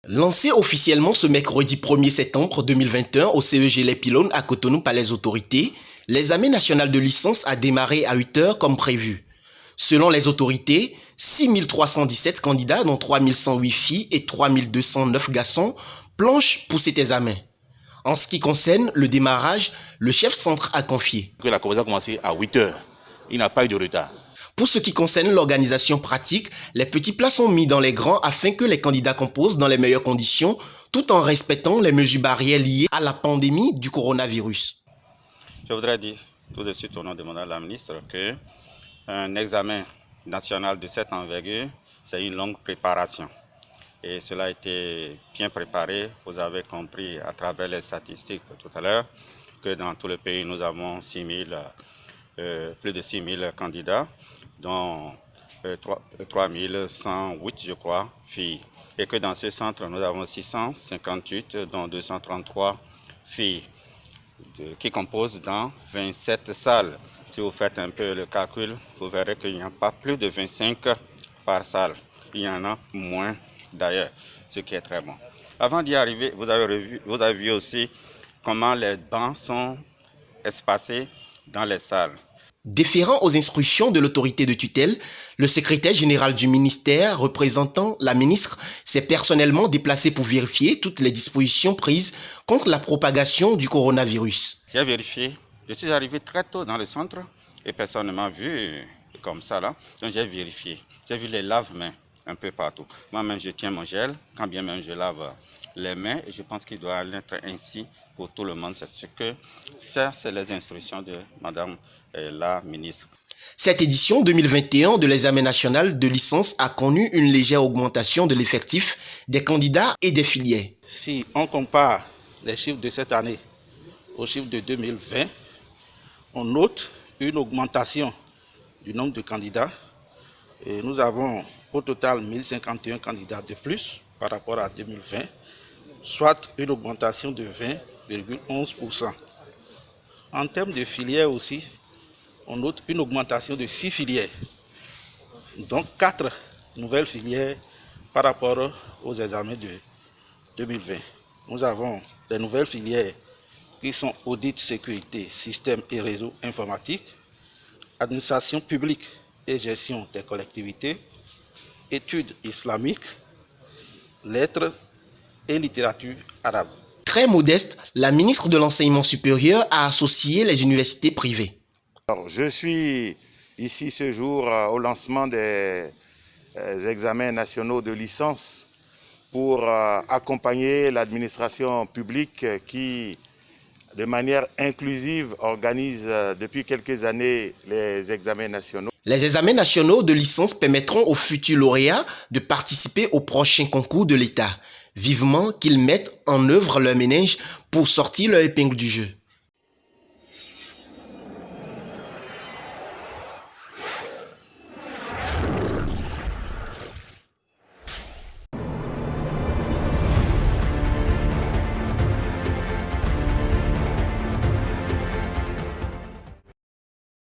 Lancé officiellement ce mercredi 1er septembre 2021 au CEG Les Pylônes à Cotonou par les autorités, l'examen national de licence a démarré à 8 h comme prévu. Selon les autorités, 6 317 candidats, dont 3 108 filles et 3 209 garçons, planchent pour cet examen. En ce qui concerne le démarrage, le chef centre a confié que la conversation a commencé à 8 h. Il n'a pas eu de retard. Pour ce qui concerne l'organisation pratique, les petits plats sont mis dans les grands afin que les candidats composent dans les meilleures conditions, tout en respectant les mesures barrières liées à la pandémie du coronavirus. Je voudrais dire tout de suite au nom de Madame la ministre qu'un examen national de cette envergure, c'est une longue préparation. Et cela a été bien préparé. Vous avez compris à travers les statistiques tout à l'heure que dans tout le pays, nous avons plus de 6 000 candidats, dont 3 108, je crois, filles. Et que dans ce centre, nous avons 658, dont 233 filles, qui composent dans 27 salles. Si vous faites un peu le calcul, vous verrez qu'il n'y a pas plus de 25 par salle. Il y en a moins d'ailleurs, ce qui est très bon. Avant d'y arriver, vous avez vu aussi comment les bancs sont espacés dans les salles. Déférant aux instructions de l'autorité de tutelle, le secrétaire général du ministère représentant la ministre s'est personnellement déplacé pour vérifier toutes les dispositions prises contre la propagation du coronavirus. J'ai vérifié, je suis arrivé très tôt dans le centre et personne ne m'a vu comme ça là, donc j'ai vérifié. J'ai vu les lave-mains un peu partout. Moi-même je tiens mon gel, quand bien même je lave les mains et je pense qu'il doit être ainsi pour tout le monde. C'est les instructions de Madame la ministre. Cette édition 2021 de l'examen national de licence a connu une légère augmentation de l'effectif des candidats et des filières. Si on compare les chiffres de cette année aux chiffres de 2020, on note une augmentation du nombre de candidats. Et nous avons au total 1051 candidats de plus par rapport à 2020, soit une augmentation de 20,11%. En termes de filières aussi, on note une augmentation de 6 filières, donc 4 nouvelles filières par rapport aux examens de 2020. Nous avons des nouvelles filières qui sont audit, sécurité, système et réseau informatique, administration publique et gestion des collectivités, études islamiques, lettres et littérature arabe. Très modeste, la ministre de l'Enseignement supérieur a associé les universités privées. Alors, je suis ici ce jour au lancement des examens nationaux de licence pour accompagner l'administration publique qui, de manière inclusive, organise depuis quelques années les examens nationaux. Les examens nationaux de licence permettront aux futurs lauréats de participer aux prochains concours de l'État. Vivement qu'ils mettent en œuvre leur ménage pour sortir leur épingle du jeu.